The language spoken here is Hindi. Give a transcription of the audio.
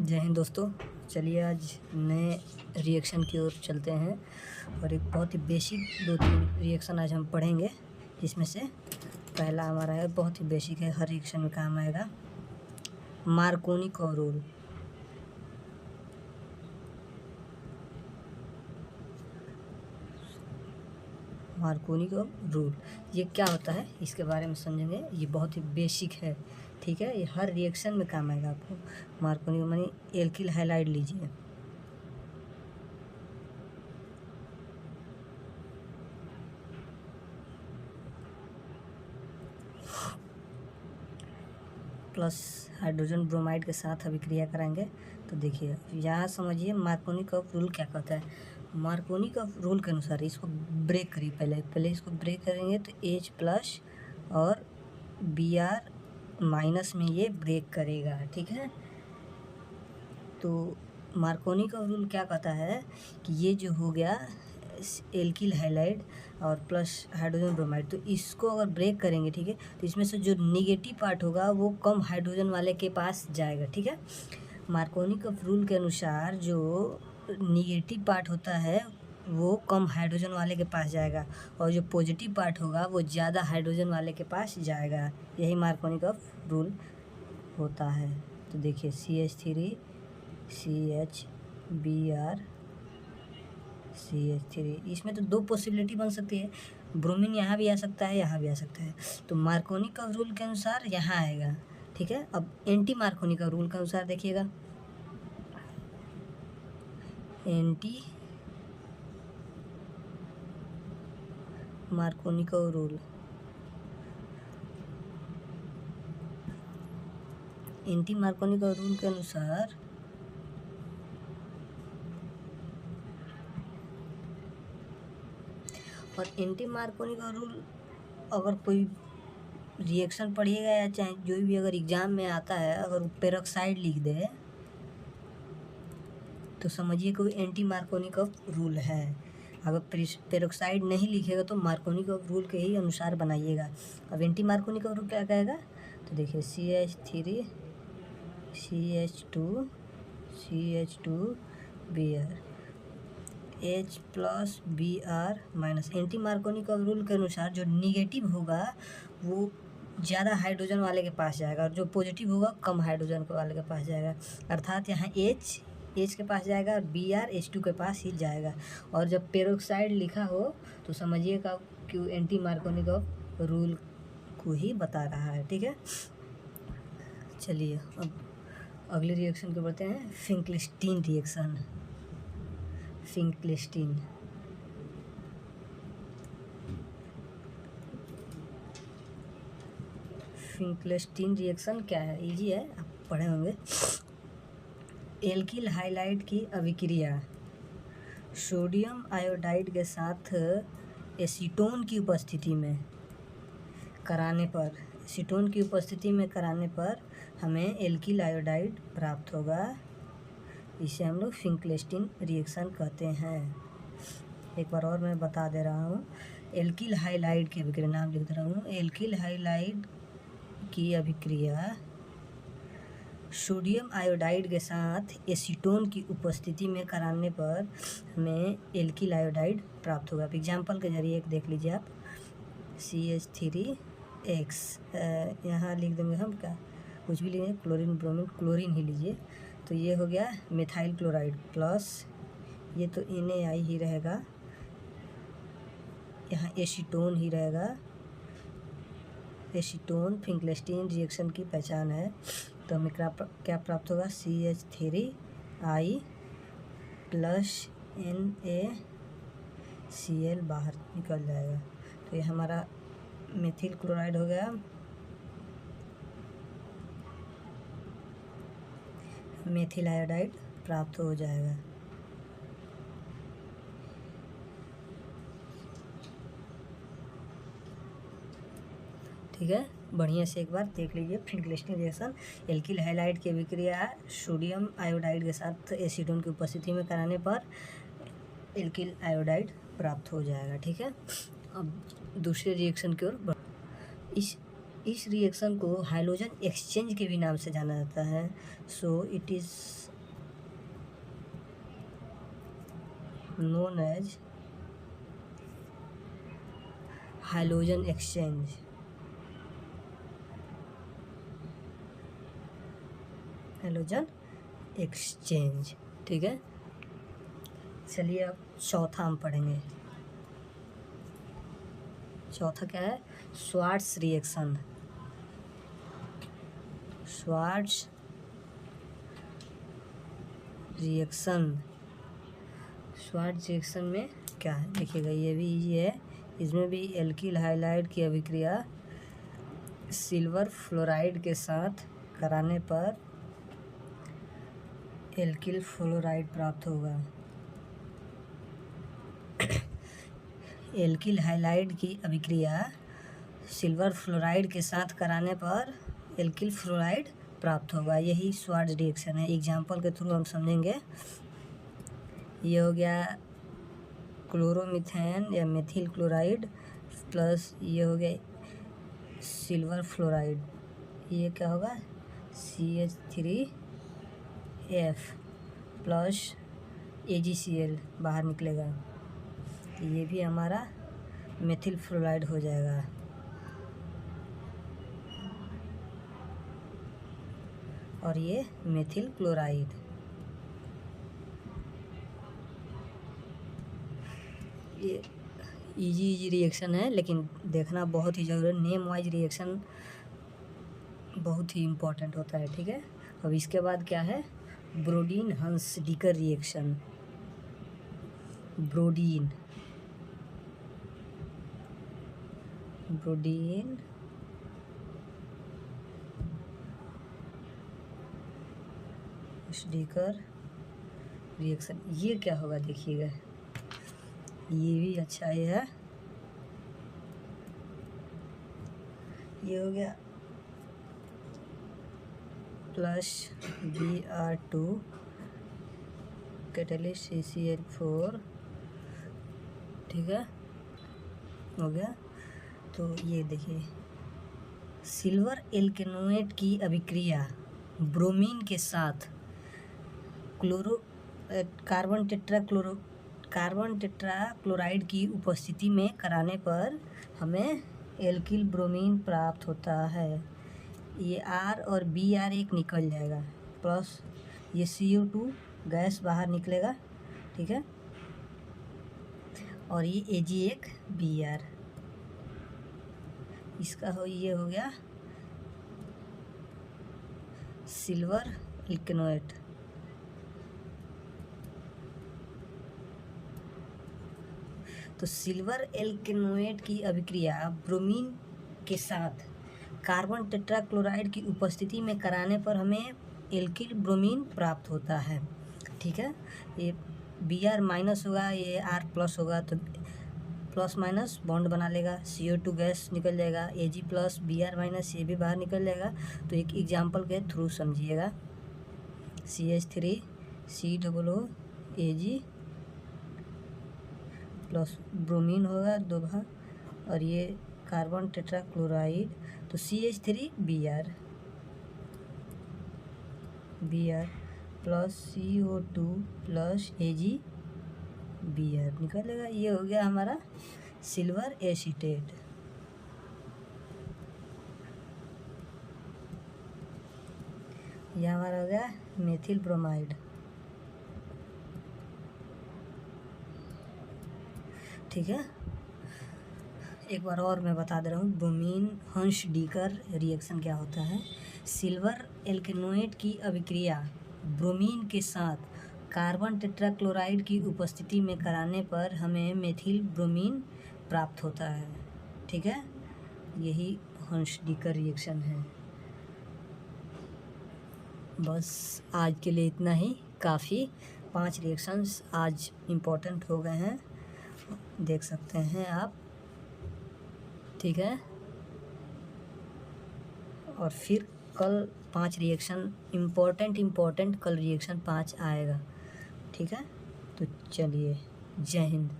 जय हिंद दोस्तों। चलिए आज नए रिएक्शन की ओर चलते हैं और एक बहुत ही बेसिक 2-3 रिएक्शन आज हम पढ़ेंगे, जिसमें से पहला हमारा है बहुत ही बेसिक है, हर रिएक्शन में काम आएगा, मार्कोनी-कॉव रूल। मार्कोनी-कॉव रूल ये क्या होता है इसके बारे में समझेंगे। ये बहुत ही बेसिक है, ठीक है। ये हर रिएक्शन में काम आएगा आपको। मार्कोनी मानी एल्किल हाइलाइड लीजिए। प्लस हाइड्रोजन ब्रोमाइड के साथ अभिक्रिया कराएंगे। तो देखिए यहाँ समझिए मार्कोनी-कॉव रूल क्या कहता है। मार्कोनी-कॉव रूल के अनुसार इसको ब्रेक करिए, पहले इसको ब्रेक करेंगे तो H प्लस और Br माइनस में ये ब्रेक करेगा, ठीक है। तो मार्कोनी-कॉव रूल क्या कहता है कि ये जो हो गया एल्किल हैलाइड और प्लस हाइड्रोजन ब्रोमाइड, तो इसको अगर ब्रेक करेंगे, ठीक है, तो इसमें से जो निगेटिव पार्ट होगा वो कम हाइड्रोजन वाले के पास जाएगा, ठीक है। मार्कोनी-कॉव रूल के अनुसार जो निगेटिव पार्ट होता है वो कम हाइड्रोजन वाले के पास जाएगा और जो पॉजिटिव पार्ट होगा वो ज़्यादा हाइड्रोजन वाले के पास जाएगा। यही मार्कोनी-कॉव रूल होता है। तो देखिए CH3 CH CH3, इसमें तो दो पॉसिबिलिटी बन सकती है, ब्रोमीन यहाँ भी आ सकता है, यहाँ भी आ सकता है। तो मार्कोनी-कॉव रूल के अनुसार यहाँ आएगा, ठीक है। अब एंटी मार्कोनी-कॉव रूल के अनुसार देखिएगा, anti Markovnikov rule, anti Markovnikov rule के अनुसार और एंटी मार्कोनी-कॉव रूल अगर कोई रिएक्शन पढ़िएगा या चाहे जो भी अगर एग्ज़ाम में आता है, अगर वो पेरोक्साइड लिख दे तो समझिए कोई एंटी मार्कोनी-कॉव रूल है। अगर पेरोक्साइड नहीं लिखेगा तो मार्कोनी-कॉव रूल के ही अनुसार बनाइएगा। अब एंटी मार्कोनी-कॉव रूल क्या कहेगा, तो देखिए CH3 CH2 Br H plus Br minus. Anti Markovnikov rule के अनुसार जो निगेटिव होगा वो ज़्यादा हाइड्रोजन वाले के पास जाएगा और जो पॉजिटिव होगा कम हाइड्रोजन वाले के पास जाएगा। अर्थात यहाँ H के पास जाएगा और Br H2 के पास ही जाएगा। और जब पेरोक्साइड लिखा हो तो समझिएगा कि एंटी मार्कोनी-कॉव रूल को ही बता रहा है, ठीक है। चलिए अब अगले रिएक्शन को बढ़ते हैं, फिंक्लेस्टीन रिएक्शन। फिंक्लेस्टीन रिएक्शन क्या है, इजी है, आप पढ़े होंगे। एल्किल हाइलाइड की अभिक्रिया सोडियम आयोडाइड के साथ एसीटोन की उपस्थिति में कराने पर हमें एल्किल आयोडाइड प्राप्त होगा। इसे हम लोग फिंक्लेस्टीन रिएक्शन कहते हैं। एक बार और मैं बता दे रहा हूँ, एल्किल हाइलाइड की अभिक्रिया, नाम लिख दे रहा हूँ, एल्किल हाइलाइड की अभिक्रिया सोडियम आयोडाइड के साथ एसीटोन की उपस्थिति में कराने पर हमें एल्किल आयोडाइड प्राप्त होगा। एग्जाम्पल के जरिए एक देख लीजिए आप, CH3X, यहाँ लिख देंगे हम, क्या कुछ भी लेंगे, क्लोरीन ब्रोमीन, क्लोरीन ही लीजिए। तो ये हो गया मिथाइल क्लोराइड प्लस, ये तो NaI ही रहेगा, यहाँ एसीटोन ही रहेगा। एसीटोन फिंक्लेस्टीन रिएक्शन की पहचान है। तो हमें क्या प्राप्त होगा, CH3I प्लस NaCl बाहर निकल जाएगा। तो ये हमारा मिथिल क्लोराइड हो गया, मेथिल आयोडाइड प्राप्त हो जाएगा। ठीक है, बढ़िया से एक बार देख लीजिए फिंक्लेस्टीन रिएक्शन, एल्किल हाइलाइड की अभिक्रिया सोडियम आयोडाइड के साथ एसीटोन की उपस्थिति में कराने पर एल्किल आयोडाइड प्राप्त हो जाएगा, ठीक है। अब दूसरे रिएक्शन की ओर, इस रिएक्शन को हाइड्रोजन एक्सचेंज के भी नाम से जाना जाता है। So it is known as halogen exchange. Halogen exchange. ठीक है, चलिए अब चौथा हम पढ़ेंगे। चौथा क्या है? Swarts reaction. Swarts reaction. Swarts reaction में क्या है देखिएगा, ये भी इजी है। इसमें भी एल्किल हाइलाइड की अभिक्रिया सिल्वर फ्लोराइड के साथ कराने पर एल्किल फ्लोराइड प्राप्त होगा। एल्किल हाइलाइड की अभिक्रिया सिल्वर फ्लोराइड के साथ कराने पर एल्किल फ्लोराइड प्राप्त होगा। यही स्वार्ट्स रिएक्शन है। एग्जाम्पल के थ्रू हम समझेंगे। ये हो गया क्लोरोमीथेन या मेथिल क्लोराइड प्लस ये हो गया सिल्वर फ्लोराइड। ये क्या होगा? CH3F प्लस AgCl बाहर निकलेगा, तो ये भी हमारा मेथिल फ्लोराइड हो जाएगा। और ये मेथिल क्लोराइड। ये इजी रिएक्शन है, लेकिन देखना बहुत ही ज़रूरी है। नेम वाइज रिएक्शन बहुत ही इम्पोर्टेंट होता है। ठीक है, अब इसके बाद क्या है? Borodin Hunsdiecker reaction. Borodin Hunsdiecker reaction. ये क्या होगा देखिएगा, ये भी अच्छा ही है। ये हो गया प्लस Br2 कैटलिस्ट CCl4। ठीक है, हो गया। तो ये देखिए, सिल्वर एल्केनोएट की अभिक्रिया ब्रोमीन के साथ कार्बन टेट्राक्लोराइड की उपस्थिति में कराने पर हमें एल्किल ब्रोमीन प्राप्त होता है। ये R और Br एक निकल जाएगा, प्लस ये CO2 गैस बाहर निकलेगा। ठीक है, और ये Ag1Br। इसका ये हो गया सिल्वर एल्केनोएट। तो सिल्वर एल्केनोएट की अभिक्रिया ब्रोमीन के साथ कार्बन टेट्राक्लोराइड की उपस्थिति में कराने पर हमें एल्किल ब्रोमीन प्राप्त होता है। ठीक है, ये Br माइनस होगा, ये R प्लस होगा, तो प्लस माइनस बॉन्ड बना लेगा, CO2 गैस निकल जाएगा, Ag प्लस Br माइनस ये भी बाहर निकल जाएगा। तो एक एग्जाम्पल के थ्रू समझिएगा। CH3COO Ag प्लस ब्रोमीन होगा 2 बार, और ये कार्बन टेट्राक्लोराइड, तो CH3Br plus CO2 plus AgBr निकलेगा। ये हो गया हमारा सिल्वर एसीटेट। यह हमारा हो गया मेथिल ब्रोमाइड। ठीक है, एक बार और मैं बता दे रहा हूँ। ब्रोमीन हंसडीकर रिएक्शन क्या होता है? सिल्वर एल्केनोएट की अभिक्रिया ब्रोमीन के साथ कार्बन टेट्राक्लोराइड की उपस्थिति में कराने पर हमें मेथिल ब्रोमीन प्राप्त होता है। ठीक है, यही हंसडीकर रिएक्शन है। बस आज के लिए इतना ही काफ़ी। 5 रिएक्शंस आज इम्पोर्टेंट हो गए हैं, देख सकते हैं आप। ठीक है, और फिर कल 5 रिएक्शन इम्पोर्टेंट कल रिएक्शन 5 आएगा। ठीक है, तो चलिए, जय हिंद।